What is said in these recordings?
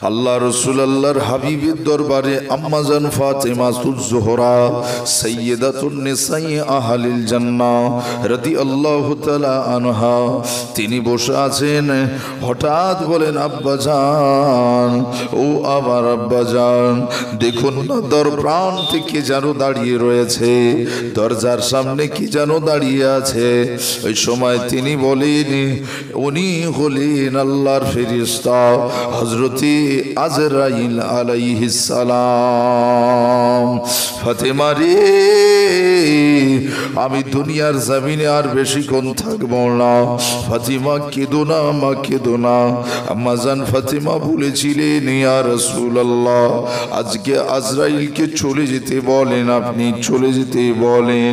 আল্লাহ রাসূল আল্লাহর হাবিবের দরবারে আম্মাজান ফাতেমাতুজ জোহরা সাইয়্যিদাতুন নিসাই আহলিল জান্নাহ রাদিয়াল্লাহু তাআলা আনহা তিনি বসে আছেন। হঠাৎ বলেন, আব্বাজান, ও আমার আব্বাজান, দেখুন না দর প্রান্তে কে যেন দাঁড়িয়ে রয়েছে, দরজার সামনে কি যেন দাঁড়িয়ে আছে। ওই সময় তিনি বলেন, উনি হলেন আল্লাহর ফেরেশতা হযরতে আজরাইল আলাইহিস সালাম। ফাতেমা রে, আমি দুনিয়ার জমিনে আর বেশিক্ষণ থাকবো না। ফাতিমা কেঁদো না, মা কেঁদো না। আম্মাজান ফাতিমা বলেছিলেন, ইয়া রাসূলুল্লাহ, আজকে আজরাইলকে চলে যেতে বলেন, আপনি চলে যেতে বলেন।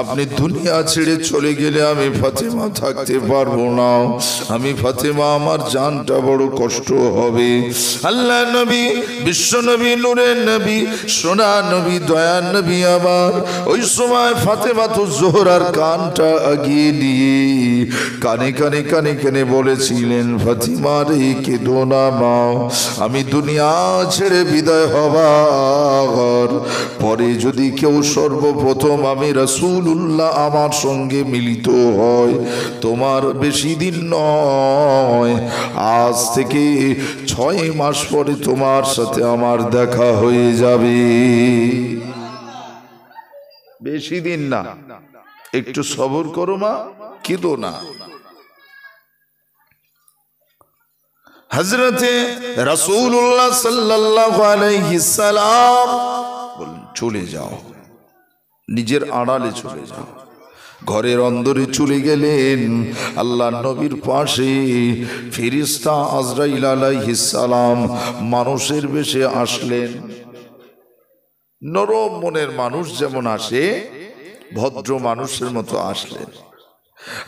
আপনি দুনিয়া ছেড়ে চলে গেলে আমি ফাতিমা থাকতে পারবো না। আমি ফাতিমা, আমার জানটা বড় কষ্ট হবে। আল্লাহ নবী, বিশ্ব নবী, নূরের নবী, সোনা নবী, দয়ার নবী আমার ওই সময় ফাতেমাতুজ জোহরার কানটা আগিয়ে দিয়ে কানে কানে কানে কানে বলেছিলেন, ফাতিমা রে, কেঁদো না মা, আমি দুনিয়া ছেড়ে বিদায় হবার পরে যদি কেউ সর্বপ্রথম আমি রাসূলুল্লাহ আমার সঙ্গে মিলিত হয়, তোমার বেশি দিন নয়, আজ থেকে 6 মাস পরে তোমার সাথে আমার দেখা হয়ে যাবে। বেশি দিন না, একটু সবর করো মা, কেঁদো না। হযরতে রাসূলুল্লাহ সাল্লাল্লাহু আলাইহি সাল্লাম বলেন, চলে যাও, নিজের আড়ালে চলে যাও। ঘরের অন্দরে চলে গেলেন। আল্লাহ নবীর পাশে ফেরেশতা আজরাইল আলাইহিস সালাম মানুষের বেশে আসলেন। নরম মনের মানুষ যেমন আসে, ভদ্র মানুষের মতো আসলেন।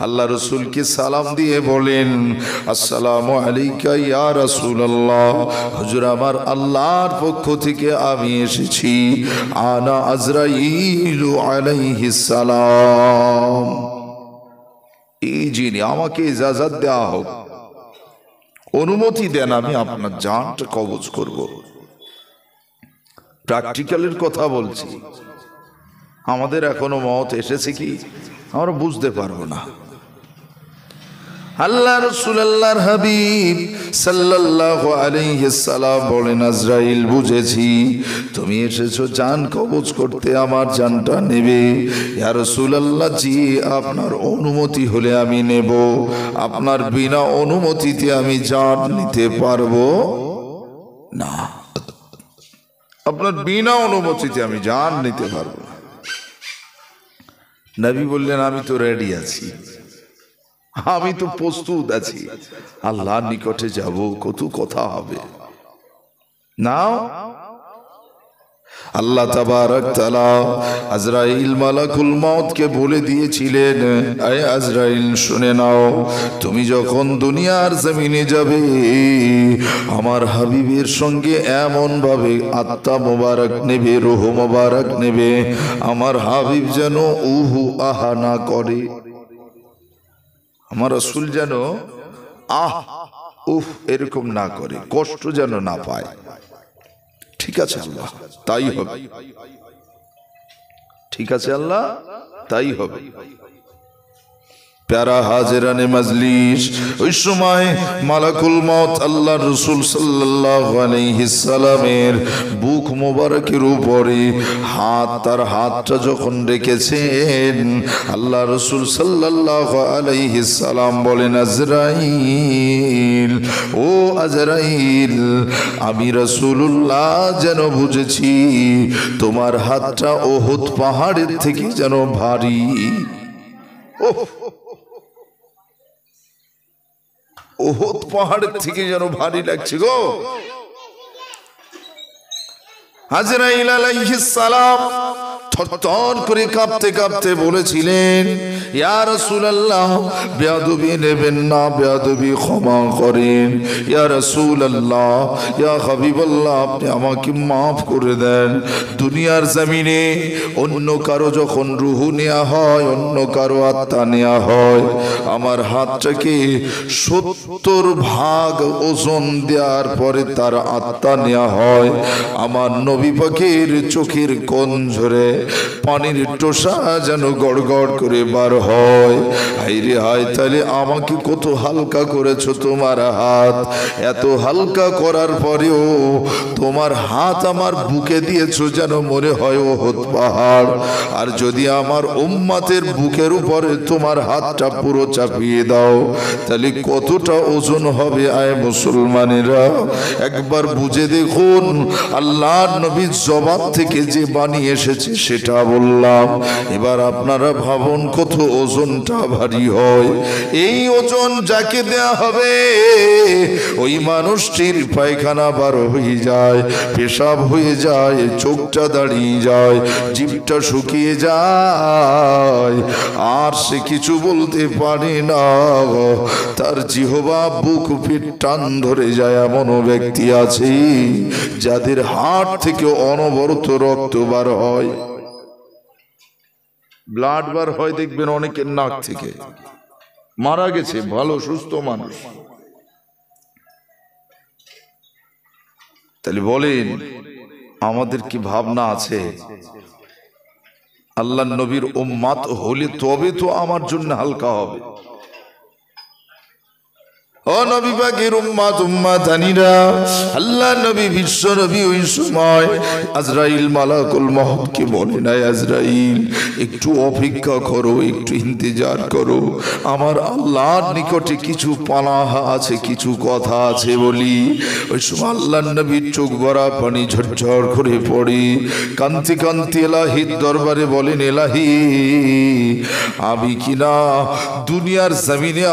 আল্লাহ রসুলকে সালাম দিয়ে বলেন, আসসালামু আলাইকা ইয়া রাসূলুল্লাহ, হুজুর, আমার আল্লাহর পক্ষ থেকে আমি এসেছি, আনা আজরাইল আলাইহিস সালাম। এই যিনি, আমাকে ইজাজত দেওয়া হোক, অনুমতি দেন, আমি আপনার জানটা কবজ করব। প্র্যাকটিক্যালের কথা বলছি। আমাদের এখনো মওত এসেছে কি আমরা বুঝতে পারবো না। আল্লাহ রাসূল আল্লাহর হাবিব সাল্লাল্লাহু আলাইহি সাল্লাম বলেন, আজরাইল, বুঝেছি তুমি এসেছো জান কবজ করতে, আমার জানটা নেবে। ইয়া রাসূলুল্লাহ, জি, আপনার অনুমতি হলে আমি নেব, আপনার বিনা অনুমতিতে আমি জান নিতে পারবো না। আপনার বিনা অনুমতিতে আমি জান নিতে পারবো না। নবী বললেন, আমি তো রেডি আছি, আমি তো প্রস্তুত আছি, আল্লাহর নিকটে যাব, কত কথা হবে। নাও, আল্লাহ তাবারক তাআলা আজরাইল মালাকুল মউতকে বলে দিয়েছিলেন, আয় আজরাইল, শুনে নাও, তুমি যখন দুনিয়ার জমিনে যাবে, আমার হাবিবের সঙ্গে এমন ভাবে আত্মা মোবারক নেবে, রূহ মোবারক নেবে, আমার হাবিব যেন উহু আহা না করে, আমার রাসূল যেন আহ উফ এরকম না করে, কষ্ট যেন না পায়। ঠিক আছে আল্লাহ, তাই হবে। ঠিক আছে আল্লাহ, তাই হবে। প্যারা হাজিরানে মজলিস, ওই সময় মালাকুল মউত আল্লাহ রাসূল সাল্লাল্লাহু আলাইহি সাল্লামের বুক মোবারকের উপরে হাত, তার হাতটা যখন রেখেছেন, আল্লাহ রাসূল সাল্লাল্লাহু আলাইহি সাল্লাম বলেন, আজরাইল, ও আজরাইল, আমি রাসূলুল্লাহ যেন বুঝেছি তোমার হাতটা উহুদ পাহাড়ের থেকে যেন ভারী। উহুদ পাহাড়ের থেকে যেন ভারী লাগছে গো। আজরাইল আলাইহিস সালাম থরথর করে কাঁপতে কাঁপতে বলেছিলেন, ইয়া রাসূলুল্লাহ, বেয়াদবি নেবেন না, বেয়াদবি ক্ষমা করেন। ইয়া রাসূলুল্লাহ, ইয়া হাবিবাল্লাহ, আপনি আমাকে মাফ করে দেন। দুনিয়ার জমিনে অন্য কারো যখন রুহু নেওয়া হয়, অন্য কারো আত্মা নেওয়া হয়, আমার হাতটাকে 70 ভাগ ওজন দেওয়ার পরে তার আত্মা নেওয়া হয়। আমার নবী পাকের চোখের কোণ ঝরে পানির টোসা যেন গড়গড় করে বার হয়। হায়রে হায়, তাহলে আমাকে কত হালকা করেছো তোমার হাত। এত হালকা করার পরেও তোমার হাত আমার বুকে দিয়েছো যেন মনে হয় ওহদ পাহাড়। আর যদি আমার উম্মতের বুকের উপরে তোমার হাতটা পুরো চাপিয়ে দাও, তাহলে কতটা ওজন হবে? আয় মুসলমানেরা, একবার বুঝে দেখুন। আল্লাহর নবীর জবান থেকে যে বাণী এসেছে সেটা বললাম। এবার আপনারা ভাবুন কত ওজনটা ভারী হয়। এই ওজন যাকে দেয়া হবে, ওই মানুষটির পায়খানা বার হয়ে যায়, পেশাব হয়ে যায়, চোখটা দাঁড়িয়ে যায়, জিভটা শুকিয়ে যায়, আর সে কিছু বলতে পারে না। তার জিহবা বুক পিঠ টান ধরে যায়। এমনও ব্যক্তি আছে যাদের হার্ট থেকে অনবরত রক্ত বার হয়, ব্লাড বার হয়। দেখবেন অনেকের নাক থেকে, মারা গেছে ভালো সুস্থ মানুষ। তাহলে বলেন আমাদের কি ভাবনা আছে? আল্লাহ নবীর উম্মত হলে তবে তো আমার জন্য হালকা হবে। ও নবী পাকের উম্মত উম্মতানিরা, আল্লাহ নবী বিশ্ব নবী ওই সময় আজরাইল মালাকুল মউতকে বলে না, আজরাইল একটু অপেক্ষা করো, একটু ইন্তজার করো, আমার আল্লাহর নিকটে কিছু পানাহা আছে, কিছু কথা আছে বলি। ওই সময় আল্লাহ নবীর চোখ ভরা পানি ঝরঝর করে পড়ে, কান্তি কান্তি এলাহির দরবারে বলেন, এলাহি, আমি কিনা দুনিয়ার জমিনে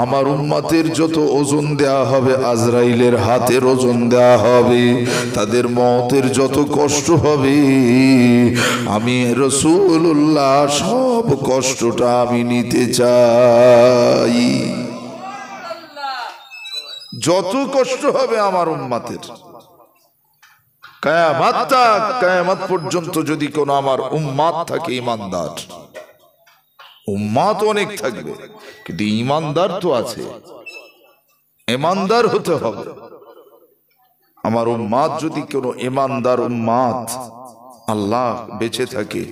আমার উম্মতের যত ওজন দেয়া হবে, আজরাইলের হাতের ওজন দেয়া হবে, তাদের মওতের যত কষ্ট হবে, আমি রাসূলুল্লাহ সব কষ্টটা আমি নিতে চাই। যত কষ্ট হবে আমার উম্মতের, কিয়ামত পর্যন্ত যদি কোনো আমার উম্মত থাকে ঈমানদার, উম্মত অনেক থাকবে কিন্তু ঈমানদার তো আছে, ঈমানদার হতে হবে। আমার উম্মত যদি কোনো ঈমানদার উম্মত আল্লাহ বেঁচে থাকে,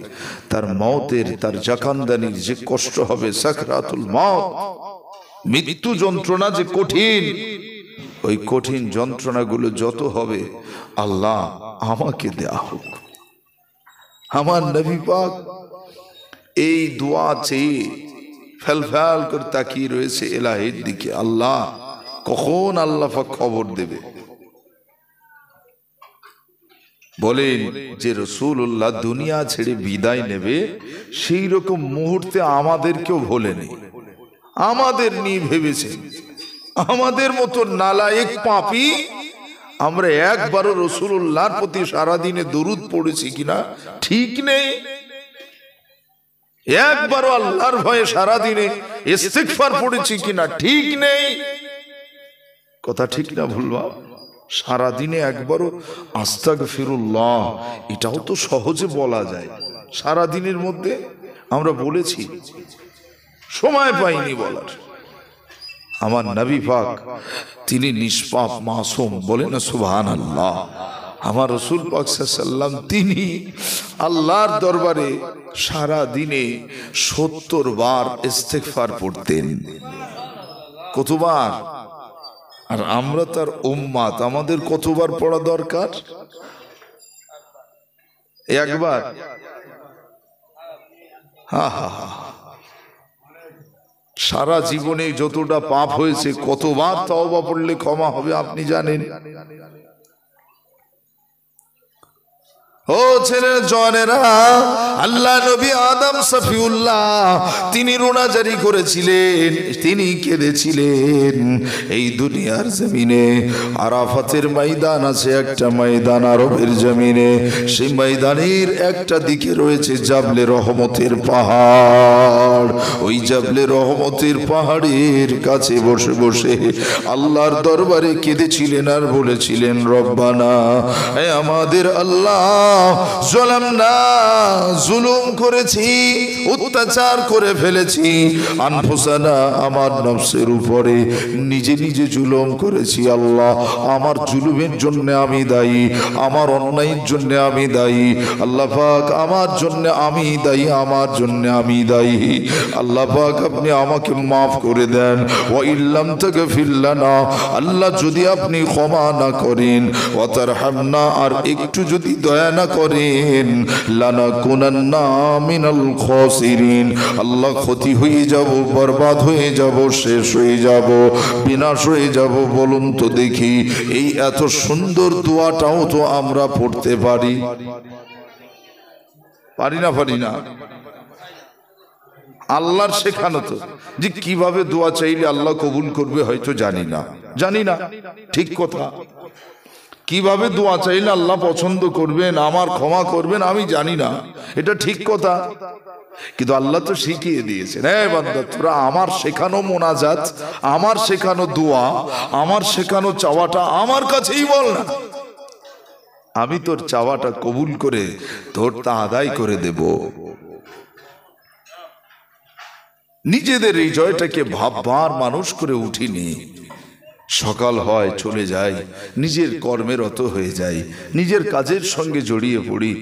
তার মওতের, তার জাকান্দানির যে কষ্ট হবে, সাকরাতুল মওত, মৃত্যু যন্ত্রণা যে কঠিন, ওই কঠিন যন্ত্রণাগুলো যত হবে, আল্লাহ আমাকে দেয়া হোক। আমার নবী পাক এই দোয়া চেয়ে ফেলফেল করে তাকিয়ে রয়েছে এলাহির দিকে। আল্লাহ কখন আল্লাহ পাক খবর দেবে? বলেন যে রাসূলুল্লাহ দুনিয়া ছেড়ে বিদায় নেবে, সেই রকম মুহূর্তে আমাদেরকেও ভোলেনি, আমাদের নিয়ে ভেবেছে। আমাদের মতো নালায়েক পাপী আমরা একবারও রাসূলুল্লাহর প্রতি সারাদিনে দরুদ পড়েছি কিনা ঠিক নেই, একবারও আল্লাহর ভয়ে সারাদিনে ইস্তিগফার পড়েছি কিনা ঠিক নেই। কথা ঠিক না ভুলবা? সারাদিনে একবারও আস্তাগফিরুল্লাহ, এটাও তো সহজে বলা যায়। সারাদিনের মধ্যে আমরা বলেছি, সময় পাইনি বলার। আমার নবী পাক তিনি নিষ্পাপ মাসুম, বলেন না সুবহানাল্লাহ। আমার রাসূল পাক সাল্লাল্লাহু আলাইহি ওয়াসাল্লাম তিনি আল্লাহর দরবারে সারা দিনে 70 বার ইস্তিগফার পড়তেন। কতবার? আর আমরা তার উম্মত, আমাদের কতবার পড়া দরকার? একবার। হা হা হা। সারা জীবনে যতটা পাপ হয়েছে, কতবার তওবা পড়লে ক্ষমা হবে আপনি জানেন? ও ছেলের জনেরা, আল্লাহ নবী আদম সফিউল্লাহ তিনি রোনাজারি করেছিলেন, তিনি কেঁদেছিলেন। এই দুনিয়ার জমিনে আরাফাতের ময়দান আছে, একটা ময়দান আরবের জমিনে, সেই ময়দানের একটা দিকে রয়েছে জাবলে রহমতের পাহাড়। ওই জাবলে রহমতের পাহাড়ের কাছে বসে বসে আল্লাহর দরবারে কেঁদেছিলেন আর বলেছিলেন, রব্বানা, হে আমাদের আল্লাহ, জালামনা, জুলুম করেছি, অত্যাচার করে ফেলেছি, আনফুসানা, আমার নফসের উপরে নিজে নিজে জুলুম করেছি। আল্লাহ, আমার জুলুমের জন্য আমি দায়ী, আমার অন্যায়ের জন্য আমি দায়ী। আল্লাহ পাক, আমার জন্য আমি দায়ী, আমার জন্য আমি দায়ী। আল্লাহ পাক, আপনি আমাকে মাফ করে দেন। ওয়া ইল্লাম তাগফির লানা, আল্লাহ যদি আপনি ক্ষমা না করেন, ওয়া তারহামনা, আর একটু যদি দয়া না করেন, লানাকুনান্না মিনাল খাসিরিন, আল্লাহ ক্ষতি হয়ে যাব, বরবাদ হয়ে যাব, শেষ হয়ে যাব, বিনাশ হয়ে যাব। বলুন তো দেখি, এই এত সুন্দর দোয়াটাও তো আমরা পড়তে পারি? পারি না? পারি না? আল্লাহর শেখানো তো, যে কিভাবে দোয়া চাইলে আল্লাহ কবুল করবে হয়তো জানি না, জানি না, ঠিক কথা। কিভাবে দোয়া চাইলে আল্লাহ পছন্দ করবেন, আমার ক্ষমা করবেন, আমি জানি না, এটা ঠিক কথা। কিন্তু আল্লাহ তো শিখিয়ে দিয়েছেন, হ্যাঁ বান্দা, তোরা আমার শেখানো মোনাজাত, আমার শেখানো দোয়া, আমার শেখানো চাওয়াটা আমার কাছেই বল না, আমি তোর চাওয়াটা কবুল করে তোর তা আদায় করে দেব। নিজেদের এই জয়টাকে ভাববার মানুষ করে উঠিনি। সকাল হয়, চলে যাই, নিজের কর্মে রত হয়ে যাই, নিজের কাজের সঙ্গে জড়িয়ে পড়ি,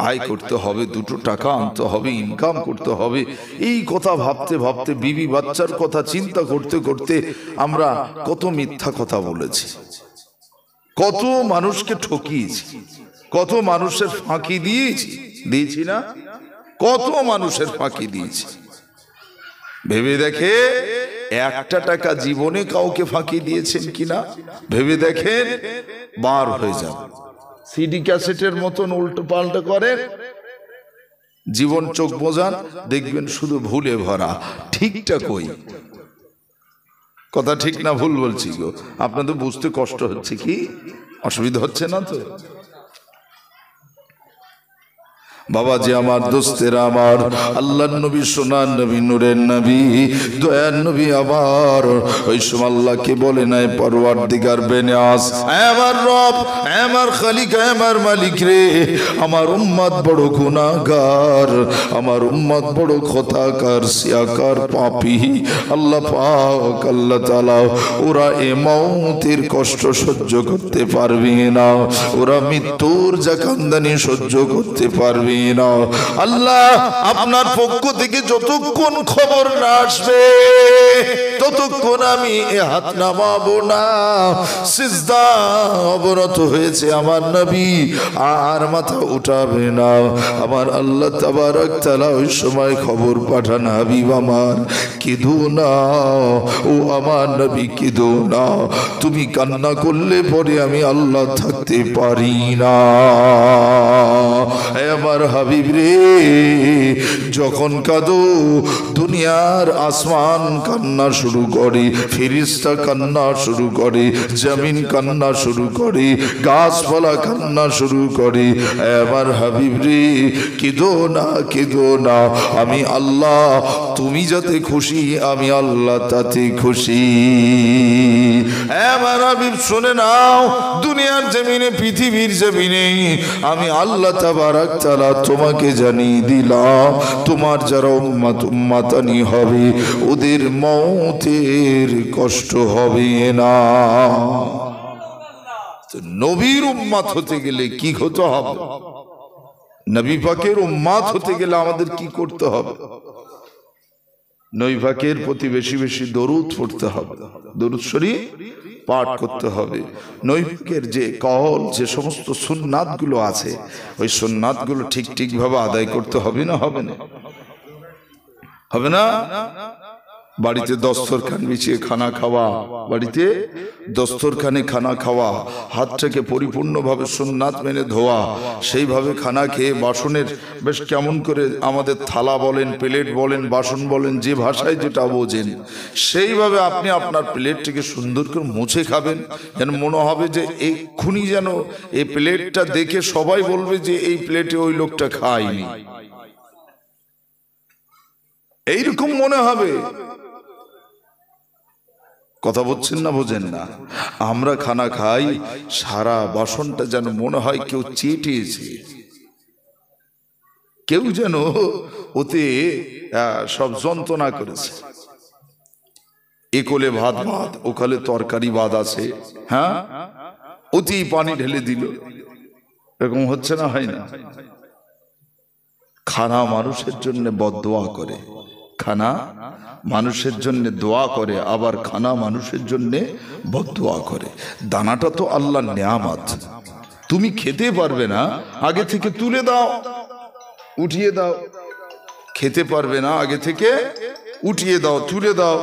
আয় করতে হবে, দুটো টাকা আনতে হবে, ইনকাম করতে হবে, এই কথা ভাবতে ভাবতে, বিবি বাচ্চার কথা চিন্তা করতে করতে আমরা কত মিথ্যা কথা বলেছি, কত মানুষকে ঠকিয়েছি, কত মানুষের ফাঁকি দিয়েছি না? কত মানুষের ফাঁকি দিয়েছি। ভেবে দেখে একটা টাকা জীবনে কাউকে ফাঁকি দিয়েছেন কিনা ভেবে দেখেন, বার হয়ে যাবে। সিডি ক্যাসেটের মতন উল্টো পাল্টা করেন, জীবন চোখ বোঝান, দেখবেন শুধু ভুলে ভরা। ঠিকটা কই? কথা ঠিক না ভুল বলছি গো? আপনাদের বুঝতে কষ্ট হচ্ছে কি? অসুবিধা হচ্ছে না তো? বাবা যে আমার দোস্তেরা, আমার আল্লাহর নবী, সোনার নবী, নূরের নবী, দয়ার নবী, আবার ওই সময় আল্লাহকে বলে নাই, পরওয়ারদিগার বেনিয়াজ, আমার রব, আমার খালিক, আমার মালিক রে, আমার উম্মত বড় গুনাহগার, আমার উম্মত বড় খতাকার, সিয়াকার, পাপী। আল্লাহ পাক, আল্লাহ তাআলা, ওরা এ মওতের কষ্ট সহ্য করতে পারবে না, ওরা মৃত্যুর জাকান্দানি সহ্য করতে পারবে না। আল্লাহ, আপনার পক্ষ থেকে যতক্ষণ খবর না আসবে ততক্ষণ আমি এ হাত নামাবো না। সিজদা অবনত হয়েছে আমার নবী, আর মাথা উঠাবে না। আমার আল্লাহ তাবারক তাআলা ওই সময় খবর পাঠান, হাবিব আমার, কেঁদো না, ও আমার নবী, কেঁদো না, তুমি কান্না করলে পরে আমি আল্লাহ থাকতে পারি না। আমার হাবিব রে, যখন কাঁদো দুনিয়ার আসমান কান্না শুরু করে, ফেরেশতা কান্না শুরু করে, জমিন কান্না শুরু করে, গাছপালা কান্না শুরু করে। আমার হাবিব রে, কেঁদো না, কেঁদো না, আমি আল্লাহ, তুমি যাতে খুশি, আমি আল্লাহ তাতে খুশি। আমার হাবিব শুনে নাও, দুনিয়ার জমিনে, পৃথিবীর জমিনে আমি আল্লাহ তাবারক তাআলা তোমাকে জানিয়ে দিলাম, তোমার যারা উম্মত, উম্মাতানি হবে, ওদের মওতের কষ্ট হবে না। নবীর উম্মত হতে গেলে কি হতে হবে? নবী পাকের উম্মত হতে গেলে আমাদের কি করতে হবে? নবী পাকের প্রতি বেশি বেশি দরুদ পড়তে হবে, দরুদ শরীফ পাঠ করতে হবে। নবী পাকের যে কওল, যে সমস্ত সুন্নাত গুলো আছে, ওই সুন্নাত গুলো ঠিক ঠিক ভাবে আদায় করতে হবে না? হবে না? হবে না? বাড়িতে দস্তরখান বিছিয়ে খানা খাওয়া, বাড়িতে দস্তরখানে খানা খাওয়া, হাতটাকে পরিপূর্ণভাবে সুন্নাত মেনে ধোয়া, সেইভাবে খানা খেয়ে বাসনের বেশ কেমন করে আমাদের থালা বলেন, প্লেট বলেন, বাসন বলেন, যে ভাষায় যেটা বোঝেন সেইভাবে আপনি আপনার প্লেটটাকে সুন্দর করে মুছে খাবেন, যেন মনে হবে যে এক্ষুনি যেন এই প্লেটটা দেখে সবাই বলবে যে এই প্লেটে ওই লোকটা খায়নি, এইরকম মনে হবে। কথা বলছেন না বোঝেন না? আমরা খানা খাই, সারা বাসনটা যেন মনে হয় কেউ চেটেছে, কেউ যেন ওতে সব যন্ত্রণা করেছে। একলে ভাত ভাত, ওখানে তরকারি ভাত আছে, হ্যাঁ, অতি পানি ঢেলে দিল, এরকম হচ্ছে না, হয় না? খানা মানুষের জন্য বদদোয়া করে, খানা মানুষের জন্য দোয়া করে, আবার খানা মানুষের জন্য বদদোয়া করে। দানাটা তো আল্লাহর নেয়ামত, তুমি খেতে পারবে না আগে থেকে তুলে দাও, উঠিয়ে দাও। খেতে পারবে না আগে থেকে উঠিয়ে দাও, তুলে দাও।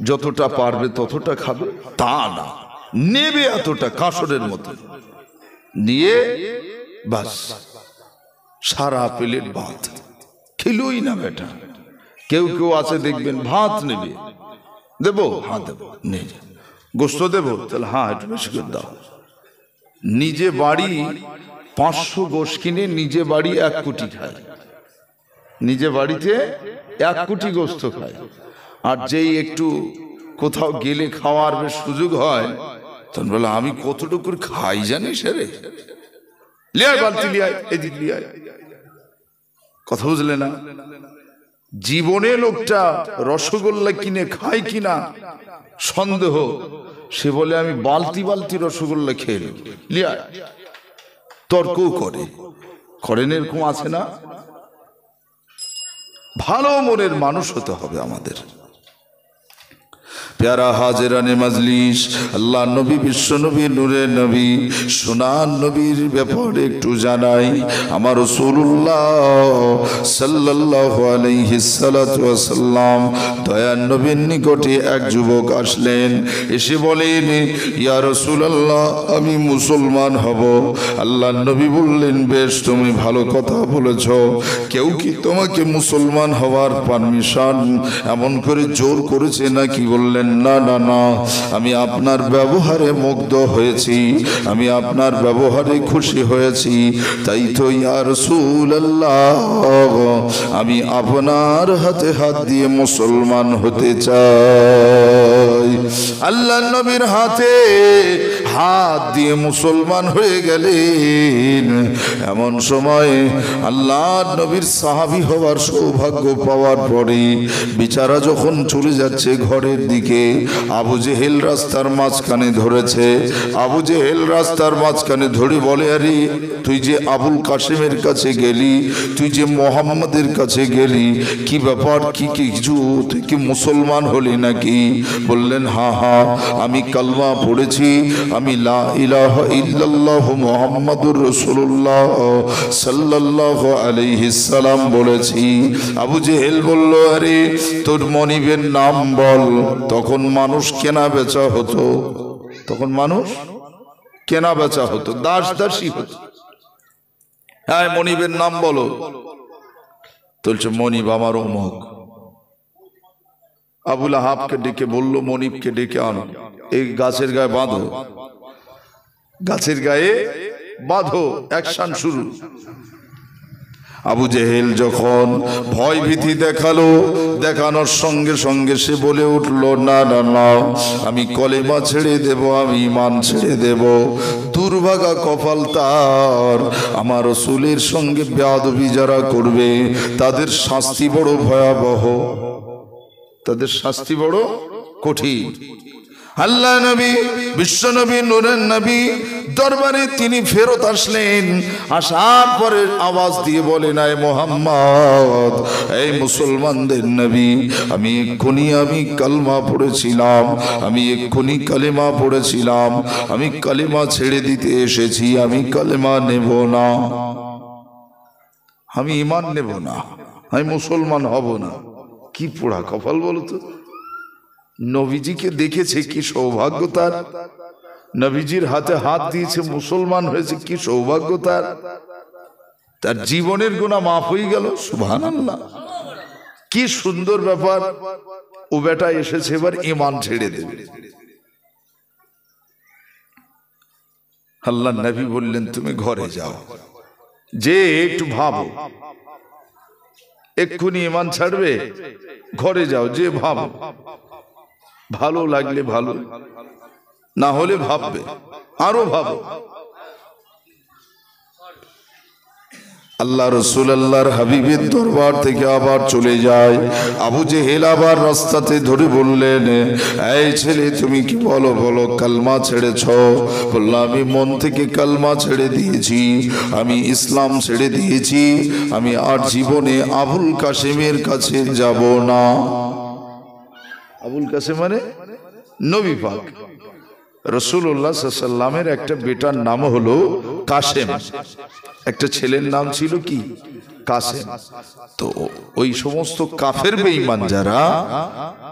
যতটা পারবে ততটা খাবে, তা না, নেবে এতটা কাঁসরের মতো নিয়ে বাস সারা প্লেট ভাত খেলুই না বেটা। কেউ কেউ আছে দেখবেন ভাত নেবে, দেবো, হ্যাঁ দেবো, নেই গোস্ত দেবো, তাহলে হ্যাঁ একটু বেশি করে দাও। নিজে বাড়ি 500 গোশ কিনে নিজে বাড়ি 1 কোটি খায়, নিজে বাড়িতে 1 কোটি গোস্ত খায়। আর যেই একটু কোথাও গেলে খাওয়ার বেশ সুযোগ হয়, তখন বলে আমি কতটুকু খাই জানিস রে, লিয়ায় বালতি, লিয়ায় এদিক, লিয়ায়। কথা বুঝলে না? জীবনে লোকটা রসগোল্লা কিনে খায় কিনা সন্দেহ, সে বলে আমি বালতি বালতি রসগোল্লা খেয়ে নেব, লিয়ায়। তর্কও করে, করেন, এরকম আছে না? ভালো মনের মানুষ হতে হবে আমাদের। প্যারা হাজেরানে মাজলিস, আল্লাহ নবী, বিশ্ব নবী, নূরের নবী, সোনার নবীর ব্যাপারে একটু জানাই। আমার রাসূলুল্লাহ সাল্লাল্লাহু আলাইহি সাল্লাম দয়ার নবীর নিকটে এক যুবক আসলেন, এসে বলেন, ইয়া রাসূলুল্লাহ, আমি মুসলমান হব। আল্লাহ নবী বললেন, বেশ, তুমি ভালো কথা বলেছ। কেউ কি তোমাকে মুসলমান হওয়ার পারমিশন এমন করে জোর করেছে নাকি? বললেন, না না না, আমি আপনার ব্যবহারে মুগ্ধ হয়েছি, আমি আপনার ব্যবহারে খুশি হয়েছি, তাই তো ইয়া রাসূলুল্লাহ, আমি আপনার হাতে হাত দিয়ে মুসলমান হতে চাই। আল্লাহ নবীর হাতে হাত দিয়ে মুসলমান হয়ে গেলেন। এমন সময় আল্লাহ নবীর সাহাবী হওয়ার সৌভাগ্য পাওয়ার পরে বিচারা যখন চলে যাচ্ছে ঘরের দিকে, আবু জেহেল রাস্তার মাঝখানে ধরেছে। আবু জেহেল রাস্তার মাঝখানে ধরে বলে, আরে তুই যে আবুল কাসেমের কাছে গেলি, তুই যে মোহাম্মদের কাছে গেলি, কি ব্যাপার, কি কিছু, তুই কি মুসলমান হলি নাকি? বললেন, হ্যাঁ হ্যাঁ, আমি কালমা পড়েছি, আমি লা ইলাহা ইল্লাল্লাহ মুহাম্মাদুর রাসূলুল্লাহ সাল্লাল্লাহু আলাইহি সাল্লাম বলেছি। আবু জেহেল বলল, আরে তোর মনিবের নাম বল। তখন মানুষ কেনা বেচা হতো, তখন মানুষ কেনা বেচা হতো, দাস দাসী হতো। হ্যাঁ, মনিবের নাম বলো। বলছে, মনিব আমার অমুক। আবুল আহাবকে ডেকে বলল, মনিবকে ডেকে আনো, এই গাছের গায়ে বাঁধো, গাছের গায়ে বাঁধো, অ্যাকশন শুরু। আবু জেহেল যখন ভয় ভীতি দেখালো, দেখানোর সঙ্গে সঙ্গে সে বলে উঠল, না না না, আমি কলেমা ছেড়ে দেব, আমি ঈমান ছেড়ে দেব। দুর্ভাগা কপাল তার, আমার রাসূলের সঙ্গে বেয়াদবি যারা করবে তাদের শাস্তি বড় ভয়াবহ, তাদের শাস্তি বড় কঠিন। আল্লাহ নবী, বিশ্ব নবী, নূরের নবী দরবারে তিনি ফেরত আসলেন। আসার পরে আওয়াজ দিয়ে বলেন, আয় মুহাম্মদ, এই মুসলমানদের নবী, আমি কালেমা পড়েছিলাম, আমি এক্ষুনি কালেমা পড়েছিলাম, আমি কালেমা ছেড়ে দিতে এসেছি, আমি কালেমা নেব না। আমি ঈমান নেব না, আমি মুসলমান হব না। কি পোড়া কপাল বলো তো। নবীজিকে দেখেছে, কি সৌভাগ্য তার। নবীজির হাতে হাত দিয়েছে, মুসলমান হয়েছে, কি সৌভাগ্য তার। তার জীবনের গুনাহ মাফ হয়ে গেল। সুবহানাল্লাহ, কি সুন্দর ব্যাপার। ও বেটা এসেছে এবার ঈমান ছেড়ে দেবে। আল্লাহ নবী বললেন তুমি ঘরে যাও, যে একটু ভাবো, এক্ষুনি ঈমান ছাড়বে, ঘরে যাও, যে ভাবো, ভালো লাগলে ভালো, না হলে ভাববে, আরো ভাবো। আল্লাহ রসুল আল্লাহর হাবিবের দরবার থেকে আবার চলে যায়। আবু জেহেল আবার রাস্তাতে ধরে বললেন, এই ছেলে তুমি কি বলো, বলো কালমা ছেড়েছ? বলল আমি মন থেকে কালমা ছেড়ে দিয়েছি, আমি ইসলাম ছেড়ে দিয়েছি, আমি আর জীবনে আবুল কাসেমের কাছে যাব না। আবুল কাসেম মানে নবী পাক রাসূলুল্লাহ সাল্লাল্লাহু আলাইহি ওয়াসাল্লামের একটা বেটার নাম হলো কাসেম, একটা ছেলের নাম ছিল কি কাসেম। তো ওই সমস্ত কাফের বেঈমান যারা,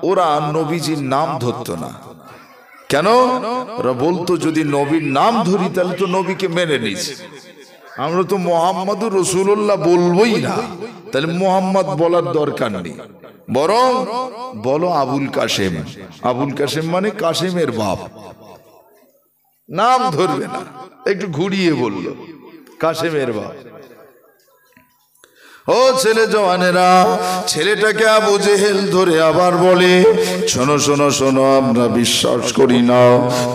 ওরা নবীজির নাম ধরতো না। কেন? ওরা বলতো যদি নবীর নাম ধরি তাহলে তো নবীকে মেনে নিছি, আমরা তো মুহাম্মাদুর রাসূলুল্লাহ বলবোই না, তাহলে মুহাম্মদ বলার দরকার নেই, বরং বলো আবুল কাসেম। আবুল কাসেম মানে কাসেমের বাপ, নাম ধরবে না, একটু ঘুরিয়ে বলল কাসেমের বাপ। ও ছেলে জওয়ানেরা, ছেলেটাকে আবু জেহেল ধরে আবার বলে, শোনো শোনো শোনো, আমরা বিশ্বাস করি না,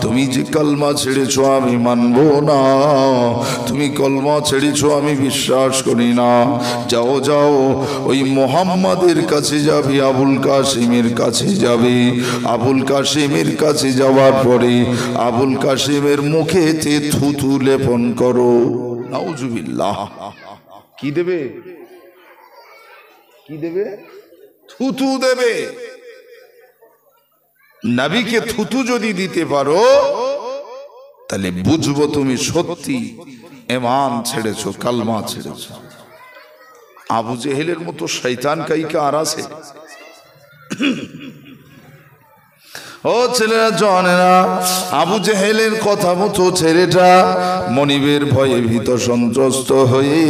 তুমি যে কালমা ছেড়েছো আমি মানবো না, তুমি কলমা ছেড়েছো আমি বিশ্বাস করি না। যাও যাও, ওই মোহাম্মদের কাছে যাবে, আবুল কাসেমের কাছে যাবে। আবুল কাসেমের কাছে যাওয়ার পরে আবুল কাসেমের মুখেতে থুথু লেপন করো। নাউজুবিল্লাহ। কি দেবে? কি দেবে? থুতু দেবে। নবীকে থুতু যদি দিতে পারো তাহলে বুঝবো তুমি সত্যি ঈমান ছেড়েছো, কালমা ছেড়েছো। আবু জেহেলের মতো শয়তান কাইকা আর আছে? ও ছেলেরা জওয়ানেরা, আবু জেহেলের কথা মতো ছেলেটা মনিবের ভয়ে ভীত সন্ত্রস্ত হয়ে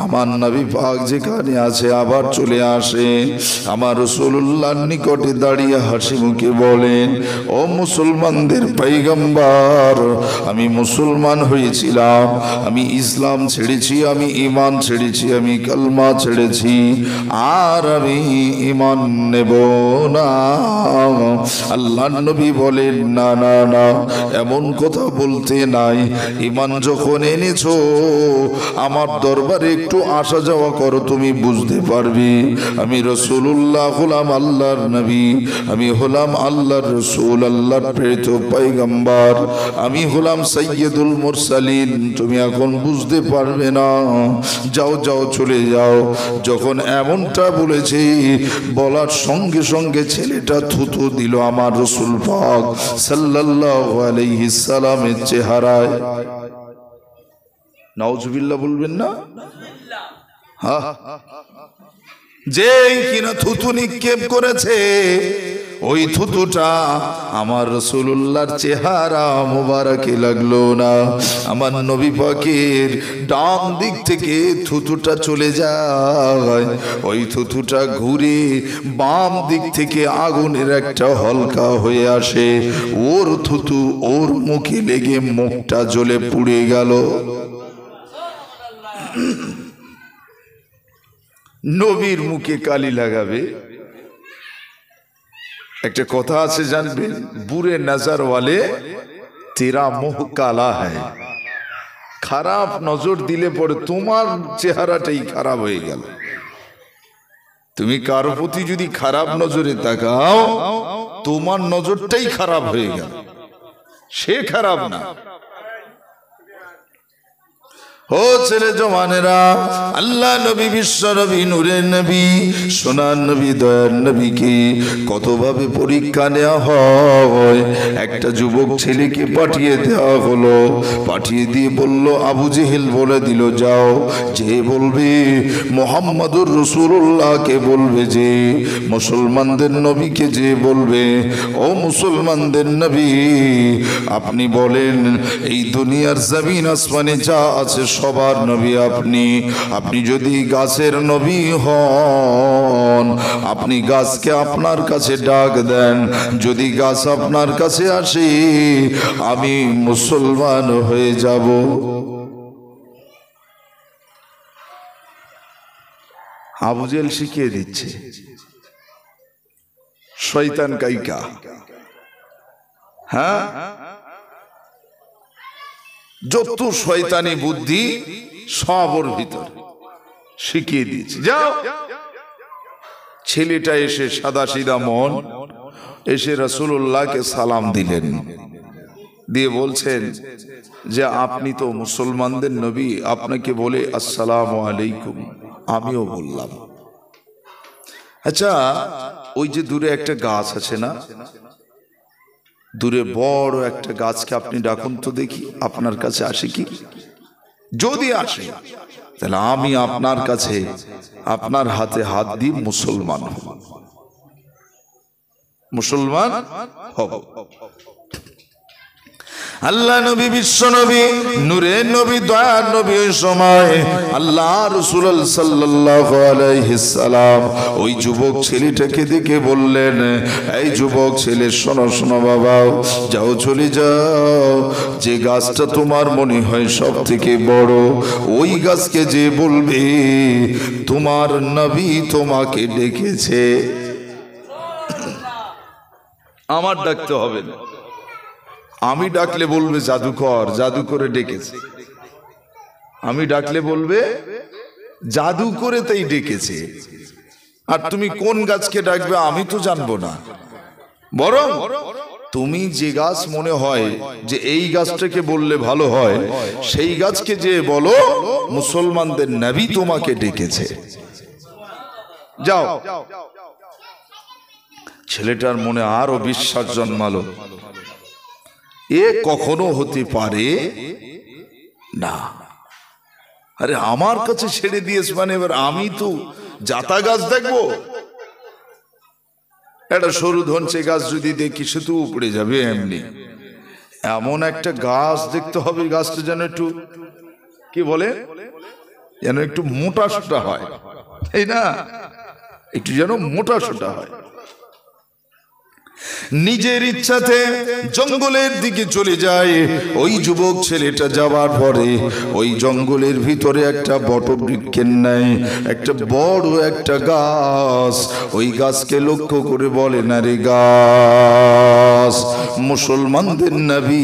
আমার নবী পাক যেখানে আছে আবার চলে আসে। আমার রাসূলুল্লাহর নিকটে দাঁড়িয়ে হাসি মুখে বলেন, ও মুসলমানদের পয়গম্বর, আমি মুসলমান হয়েছিলাম, আমি ইসলাম ছেড়েছি, আমি ঈমান ছেড়েছি, আমি কালমা ছেড়েছি, আর আমি ঈমান নেব না। আল্লাহর নবী বলেন, না না না, এমন কথা বলতে নাই। ঈমান যখন এনেছো আমার দরবারে একটু আসা যাওয়া করো, তুমি বুঝতে পারবে আমি রাসূলুল্লাহ হলাম আল্লাহর নবী, আমি হলাম আল্লাহর রাসূল, আল্লাহর প্রেরিত পয়গম্বর, আমি হলাম সাইয়্যিদুল মুরসালিন। তুমি এখন বুঝতে পারবে না, যাও যাও চলে যাও। যখন এমনটা বলেছে, বলার সঙ্গে সঙ্গে ছেলেটা থুতু দিল আমার রাসূল পাক সাল্লাল্লাহু আলাইহি সাল্লামের চেহারায়। নাউজুবিল্লাহ বলবেন না? হ্যাঁ, যেই কিনা থুতু নিক্ষেপ করেছে ওই থুতুটা আমার রাসূলুল্লাহর চেহারা মোবারকে লাগলো না। আমার নবী পাকের ডান দিক থেকে থুতুটা চলে যায়, ওই থুতুটা ঘুরে বাম দিক থেকে আগুনের একটা হলকা হয়ে আসে, ওর থুতু ওর মুখে লেগে মুখটা জ্বলে পুড়ে গেল। নবীর মুখে কালি লাগাবে, একটা কথা আছে জানবেন, বুরে নজর ওয়ালে তেরা মুহ কালা হ্যায়। খারাপ নজর দিলে পরে তোমার চেহারাটাই খারাপ হয়ে গেল। তুমি কারো প্রতি যদি খারাপ নজরে তাকাও তোমার নজরটাই খারাপ হয়ে গেল, সে খারাপ না। ও ছেলে জওয়ানেরা, আল্লাহ নবী, বিশ্ব নবী, নূরের নবী, সোনার নবী, দয়ার নবীকে কতভাবে পরীক্ষা নেওয়া হয়। একটা যুবক ছেলেকে পাঠিয়ে দেওয়া হলো, পাঠিয়ে দিয়ে বলল, আবু জেহেল বলে দিল, যাও যে বলবে মুহাম্মাদুর রাসূলুল্লাহকে বলবে, যে মুসলমানদের নবীকে যে বলবে, ও মুসলমানদের নবী আপনি বলেন, এই দুনিয়ার জমিন আসমানে যা আছে সবার নবী আপনি। আপনি যদি গাছের নবী হন, আপনি গাছকে আপনার কাছে ডাক দেন, যদি গাছ আপনার কাছে আসে আমি মুসলমান হয়ে যাব। আবু জেহেল শিখিয়ে দিচ্ছে, শয়তান কাইকা। হ্যাঁ, যত শয়তানি বুদ্ধি সব ওর ভিতর শিখিয়ে দিয়েছে, যাও। ছেলেটা এসে সাদা সিধা মন এসে রাসূলুল্লাহকে সালাম দিলেন, দিয়ে বলছেন যে আপনি তো মুসলমানদের নবী, আপনাকে বলে আসসালামু আলাইকুম। আমিও বললাম, আচ্ছা ওই যে দূরে একটা গাছ আছে না, দূরে বড় একটা গাছকে আপনি ডাকুন তো দেখি, আপনার কাছে আসে কি? যদি আসে তাহলে আমি আপনার কাছে আপনার হাতে হাত দিয়ে মুসলমান হব, মুসলমান হব। আল্লাহ নবী, বিশ্ব নবী, নূরের নবী, দয়ার নবী, ওই সময় আল্লাহ রাসূল সাল্লাল্লাহু আলাইহি সাল্লাম ওই যুবক ছেলেটাকে দেখে বললেন, এই যুবক ছেলে, শোনো শোনো বাবা, যাও চলে যাও, যে গাছটা তোমার মনে হয় সব থেকে বড়, ওই গাছকে যে বলবে তোমার নবী তোমাকে ডেকেছে। আমার ডাকতে হবে না, আমি ডাকলে বলবে জাদুকর, জাদু করে ডেকেছে। আমি ডাকলে বলবে জাদু করে তাই ডেকেছে। আর তুমি কোন গাছকে ডাকবে আমি তো জানবো না, বরং তুমি যে গাছ মনে হয় যে এই গাছটাকে বললে ভালো হয়, সেই গাছকে যে বলো মুসলমানদের নবী তোমাকে ডেকেছে, যাও। ছেলেটার মনে আরো বিশ্বাস জন্মালো, এ কখনো হতে পারে না। আরে আমার কাছে ছেড়ে দিয়েছে মানে এবার আমি তো জাতা গাছ দেখবো? একটা সরু ধনচে গাছ যদি দেখি সে তো উপড়ে যাবে এমনি। এমন একটা গাছ দেখতে হবে, গাছটা যেন একটু কি বলে, যেন একটু মোটা সোটা হয়, তাই না? একটু যেন মোটা সোটা হয়। নিজের ইচ্ছাতে জঙ্গলের দিকে চলে যায় ওই যুবক ছেলেটা। যাওয়ার পরে ওই জঙ্গলের ভিতরে একটা বটবৃক্ষের ন্যায় একটা বড় একটা গাছ, ওই গাছকে লক্ষ্য করে বলে, না রে গাছ, মুসলমানদের নবী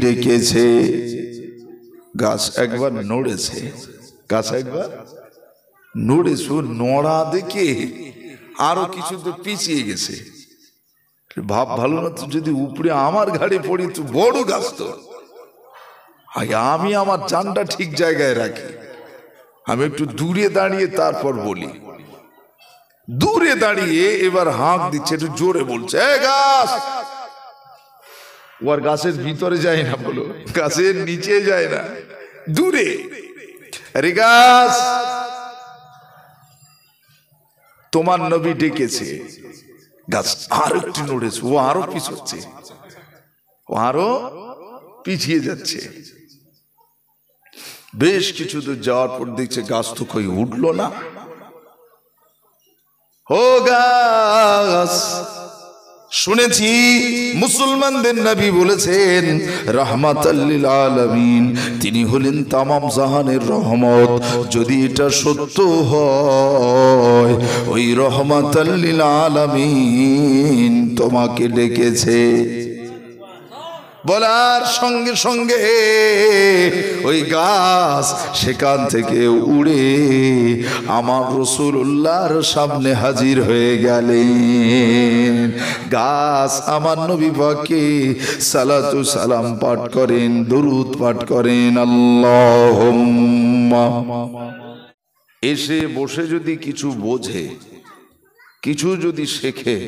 ডেকেছে। গাছ একবার নড়েছে, গাছ একবার নড়েছে, নড়া দেখে আরো কিছু তো পিছিয়ে গেছে। ভাব ভালো না তো, যদি উপরে আমার ঘাড়ে পড়ি তো বড় গাছ তো, আমি আমার জানটা ঠিক জায়গায় রাখি। আমি একটু দূরে দাঁড়িয়ে তারপর বলি, দূরে দাঁড়িয়ে এবার হাঁক দিচ্ছে, একটু জোরে বলছে, গাছ। ওর গাছের ভিতরে যায় না, বলো গাছের নিচে যায় না, দূরে। আরে গাছ, তোমার নবী ডেকেছে। গাছ আর একটু নড়েছে, ও আরো পিছচ্ছে, ও আরো পিছিয়ে যাচ্ছে। বেশ কিছু দূর যাওয়ার পর দেখছে গাছ তো কই উঠলো না। ও গাছ, শুনেছি মুসলমানদের নবী বলেছেন রাহমাতাল লিল আলামিন, তিনি হলেন তামাম জাহানের রহমত। যদি এটা সত্য হয়, ওই রাহমাতাল লিল আলামিন তোমাকে ডেকেছে। বলার সঙ্গে সঙ্গে ওই গাছ সেখান থেকে উড়ে আমার রাসূলুল্লাহর সামনে হাজির হয়ে গেলেন। গাছ আমার নবী পাককে সালাতু সালাম পাঠ করেন, দরুদ পাঠ করেন, আল্লাহুম্মা। এসে বসে যদি কিছু বোঝে, কিছু যদি শেখে,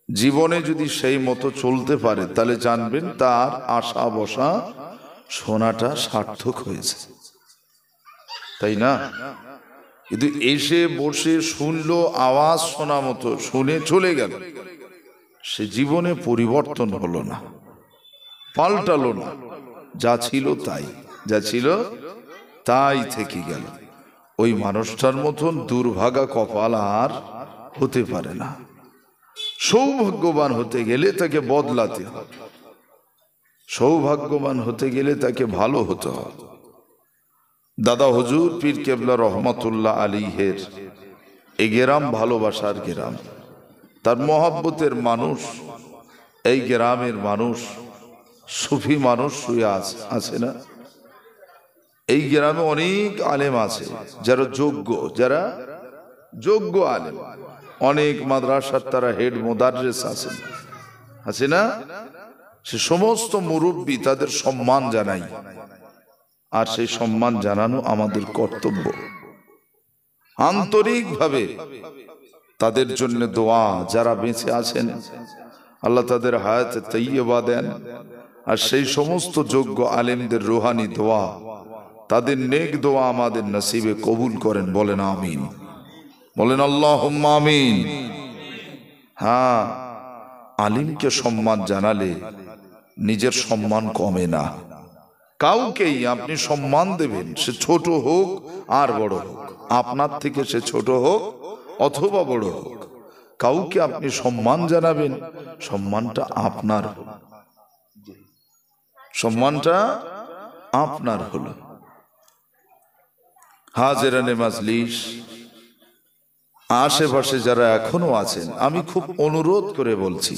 জীবনে যদি সেই মতো চলতে পারে, তাহলে জানবেন তার আশা বসা শোনাটা সার্থক হয়েছে, তাই না? কিন্তু এসে বসে শুনলো, আওয়াজ শোনা মতো শুনে চলে গেল, সে জীবনে পরিবর্তন হলো না, পাল্টালো না, যা ছিল তাই, যা ছিল তাই থেকে গেল। ওই মানুষটার মতন দুর্ভাগা কপাল আর হতে পারে না। সৌভাগ্যবান হতে গেলে তাকে বদলাতে হবে, সৌভাগ্যবান হতে গেলে তাকে ভালো হতে হবে। দাদা হুজুর পীর কেবলা রহমতুল্লাহ আলাইহির এই গ্রাম ভালোবাসার গ্রাম, তার মহব্বতের মানুষ, এই গ্রামের মানুষ, সুফি মানুষ শুয়ে আছে না? এই গ্রামে অনেক আলেম আছে যারা যোগ্য, যারা যোগ্য আলেম, অনেক মাদ্রাসার তারা হেড মোদাররেস আছেন, আছে না? সে সমস্ত মুরব্বী, তাদের সম্মান জানাই, আর সেই সম্মান জানানো আমাদের কর্তব্য। আন্তরিকভাবে তাদের জন্য দোয়া, যারা বেঁচে আছেন আল্লাহ তাদের হায়াতে তাইয়্যিবা দেন, আর সেই সমস্ত যোগ্য আলেমদের রুহানি দোয়া, তাদের নেক দোয়া আমাদের নসিবে কবুল করেন, বলেন আমিন, বলেন আল্লাহুম্মা আমিন। হ্যাঁ, আলিমকে সম্মান জানালে নিজের সম্মান কমে না। কাউকেই আপনি সম্মান দেবেন, সে ছোট হোক আর বড় হোক, আপনার থেকে সে ছোট হোক অথবা বড় হোক, কাউকে আপনি সম্মান জানাবেন, সম্মানটা আপনার, সম্মানটা আপনার হলো। হাজেরানে মাজলিস, আশেপাশে যারা এখনো আছেন, আমি খুব অনুরোধ করে বলছি,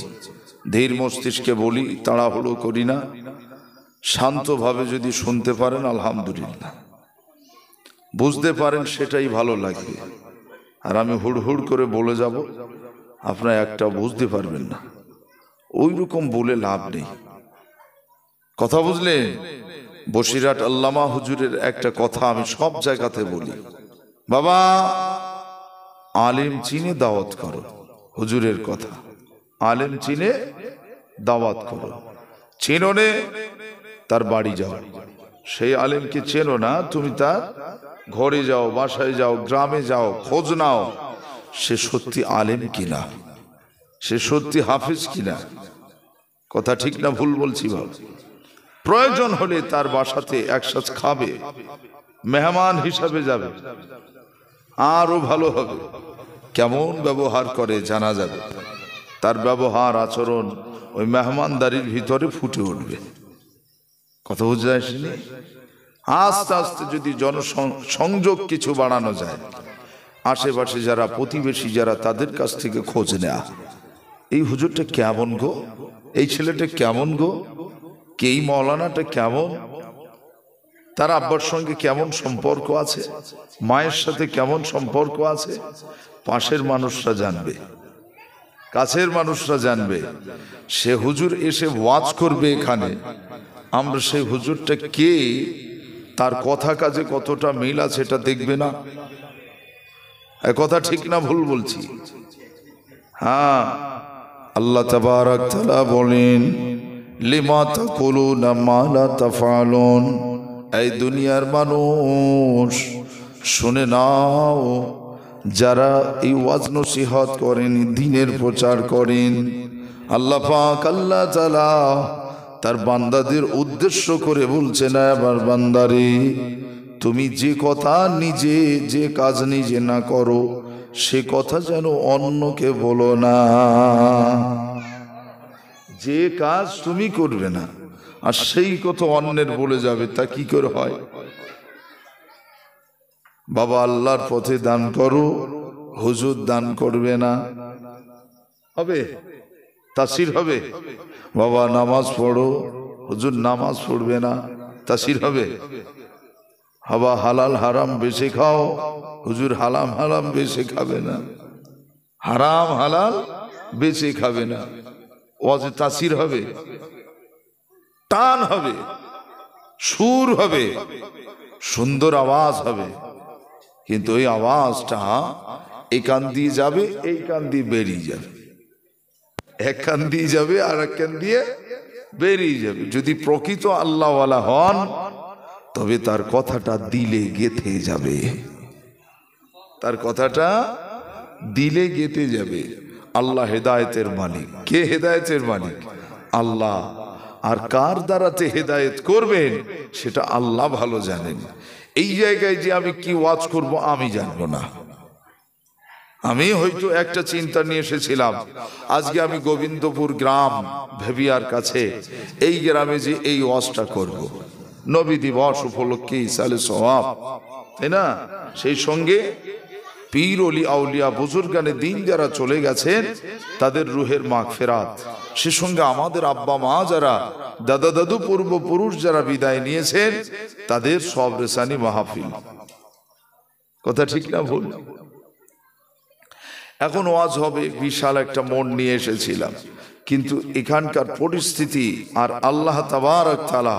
ধীর মস্তিষ্কে বলি, তাড়াহুড়ো করি না, শান্তভাবে যদি শুনতে পারেন আলহামদুলিল্লাহ, বুঝতে পারেন সেটাই ভালো লাগবে। আর আমি হুড়হুড় করে বলে যাব, আপনারা একটা বুঝতে পারবেন না, ওই রকম বলে লাভ নেই। কথা বুঝলেন? বসিরহাট আল্লামা হুজুরের একটা কথা আমি সব জায়গাতে বলি, বাবা আলেম চিনে দাওয়াত করো, হুজুরের কথা, আলেম চিনে দাওয়াত করো, চিনো নে তার বাড়ি যাও, সেই আলেমকে চেনো না, তুমি তার ঘরে যাও, বাসায় যাও, গ্রামে যাও, খোঁজ নাও, সে সত্যি আলেম কিনা, সে সত্যি হাফিজ কিনা। কথা ঠিক না ভুল বলছি বাবা? প্রয়োজন হলে তার বাসাতে একসাথে খাবে, মেহমান হিসাবে যাবে, আরো ভালো হবে। কেমন ব্যবহার করে জানা যাবে, তার ব্যবহার আচরণ ওই মেহমানদারির ভিতরে ফুটে উঠবে। কথা বুঝে আসেনি? আস্তে আস্তে যদি জনসংযোগ কিছু বাড়ানো যায়, আশেপাশে যারা প্রতিবেশী যারা, তাদের কাছ থেকে খোঁজ নেয়া, এই হুজুরটা কেমন গো, এই ছেলেটা কেমন গো, কে এই মৌলানাটা কেমন, তার আব্বার সঙ্গে কেমন সম্পর্ক আছে, মায়ের সাথে কেমন সম্পর্ক আছে, পাশের মানুষরা জানবে, কাছের মানুষরা জানবে। সে হুজুর এসে ওয়াজ করবে এখানে, আমরা সেই হুজুরটা কে, তার কথা কাজে কতটা মিল আছে এটা দেখবে না? কথা ঠিক না ভুল বলছি? হ্যাঁ, আল্লাহ তাবারক তাআলা বলেন, লিমা তাকুলুনা মা লা তাফআলুন। এই দুনিয়ার মানুষ শুনে নাও, যারা এই ওয়াজ নসিহত করেন, দ্বীনের প্রচার করেন, আল্লাহ পাক আল্লাহ তাআলা তার বান্দাদের উদ্দেশ্য করে বলছে, না আবার বান্দারে, তুমি যে কথা নিজে, যে কাজ নিজে না করো, সে কথা যেন অন্যকে বলো না। যে কাজ তুমি করবে না আর সেই কথা অন্যের বলে যাবে, তা কি করে হয়? বাবা আল্লাহর পথে দান করো, হুজুর দান করবে না, হবে? তাসির হবে? বাবা নামাজ পড়ো, হুজুর নামাজ পড়বে না, তাসির হবে? বাবা হালাল হারাম বেশি খাও, হুজুর হালাম হারাম বেশি খাবে না, হারাম হালাল বেশি খাবে না, ওয়াজে তাসির হবে? টান হবে, সুর হবে, সুন্দর আওয়াজ হবে, কিন্তু ওই আওয়াজটা এই কান দিয়ে যাবে, এই কান দিয়ে বেরিয়ে যাবে, এক কান দিয়ে যাবে আর এক কান দিয়ে বেরিয়ে যাবে। যদি প্রকৃত আল্লাহওয়ালা হন তবে তার কথাটা দিলে গেঁথে যাবে, তার কথাটা দিলে গেঁথে যাবে। আল্লাহ হেদায়েতের মালিক। কে হেদায়েতের মালিক? আল্লাহ। আর কার দ্বারাতে হেদায়েত করবেন সেটা আল্লাহ ভালো জানেন। এই জায়গায় যে আমি কি ওয়াজ করব আমি জানবো না। আমি হয়তো একটা চিন্তা নিয়ে এসেছিলাম, আজকে আমি গোবিন্দপুর গ্রাম ভেবিয়ার কাছে এই গ্রামে যে এই ওয়াজটা করব, নবী দিবস উপলক্ষে ইসালে সওয়াব, তাই না? সেই সঙ্গে পীর ওলি আউলিয়া বুজুর্গানে দিন যারা চলে গেছেন তাদের রুহের মাগফিরাত, সে সঙ্গে আমাদের আব্বা মা যারা, দাদা দাদু পূর্বপুরুষ যারা বিদায় নিয়েছেন তাদের সব রেসানি মাহফিল। কথা ঠিক না ভুল? এখন ওয়াজ হবে, বিশাল একটা মন নিয়ে এসেছিলাম, কিন্তু এখানকার পরিস্থিতি আর আল্লাহ তাবারক তাআলা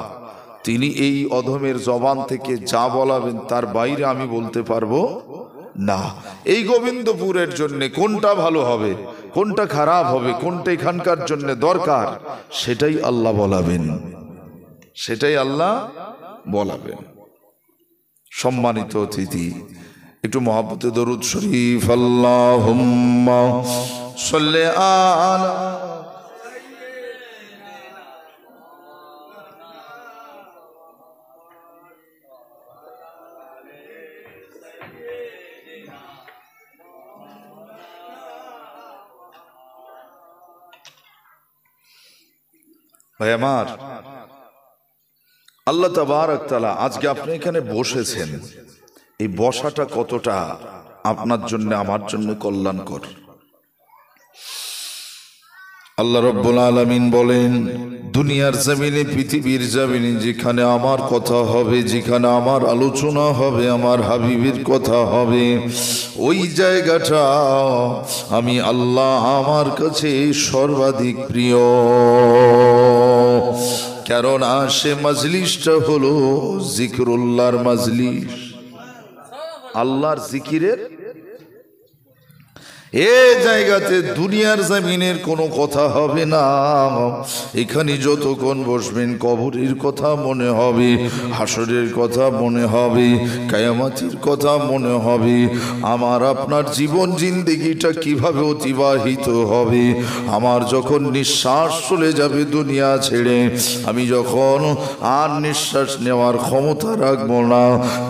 তিনি এই অধমের জবান থেকে যা বলাবেন তার বাইরে আমি বলতে পারবো না। এই গোবিন্দপুরের জন্য কোনটা ভালো হবে, কোনটা খারাপ হবে, কোনটা এখানকার জন্য দরকার সেটাই আল্লাহ বলাবেন, সেটাই আল্লাহ বলাবেন। সম্মানিত অতিথি, একটু মহব্বতে দরুদ শরীফ আল্লাহুম্মা সাল্লি আলা। ভাই আমার, আল্লাহ তাবারক তাআলা আজকে আপনি এখানে বসেছেন, এই বসাটা কতটা আপনার জন্য আমার জন্য কল্যাণকর। আল্লাহ রাব্বুল আলামিন বলেন, দুনিয়ার জমিনে, পৃথিবীর জমিনে যেখানে আমার কথা হবে, যেখানে আমার আলোচনা হবে, আমার হাবিবের কথা হবে, ওই জায়গাটা আমি আল্লাহ আমার কাছে সর্বাধিক প্রিয়। কেননা সে মজলিসটা হলো জিকরুল্লাহর মজলিস, আল্লাহর জিকিরের। এই জায়গাতে দুনিয়ার জমিনের কোনো কথা হবে না। এখানে যতক্ষণ বসবেন কবরের কথা মনে হবে, হাসরের কথা মনে হবে, কিয়ামতের কথা মনে হবে, আমার আপনার জীবন জিন্দেগিটা কিভাবে অতিবাহিত হবে। আমার যখন নিঃশ্বাস চলে যাবে দুনিয়া ছেড়ে, আমি যখন আর নিঃশ্বাস নেওয়ার ক্ষমতা রাখবো না,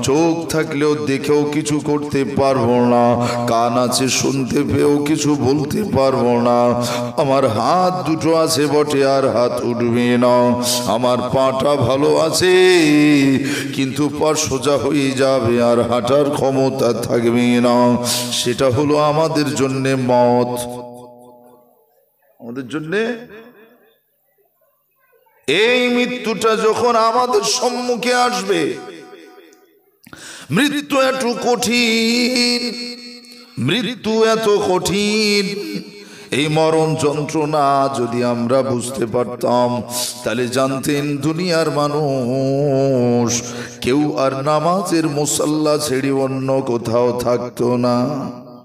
চোখ থাকলেও দেখেও কিছু করতে পারবো না, কান আছে শুনতে পেয়েও কিছু বলতে পারবো না, আমার হাত দুটো আছে বটে আর হাত উঠবে না, আমার পাটা ভালো আছে কিন্তু পা সোজা হয়ে যাবে আর হাঁটার ক্ষমতা থাকবে না। সেটা হলো আমাদের জন্যে মত, আমাদের জন্যে। এই মৃত্যুটা যখন আমাদের সম্মুখে আসবে, মৃত্যু এত কঠিন, মৃত্যু এত কঠিন, এই মরণ যন্ত্রণা যদি আমরা বুঝতে পারতাম তাহলে জানতেন দুনিয়ার মানুষ কেউ আর নামাজের মুসাল্লা ছেড়ে অন্য কোথাও থাকতো না।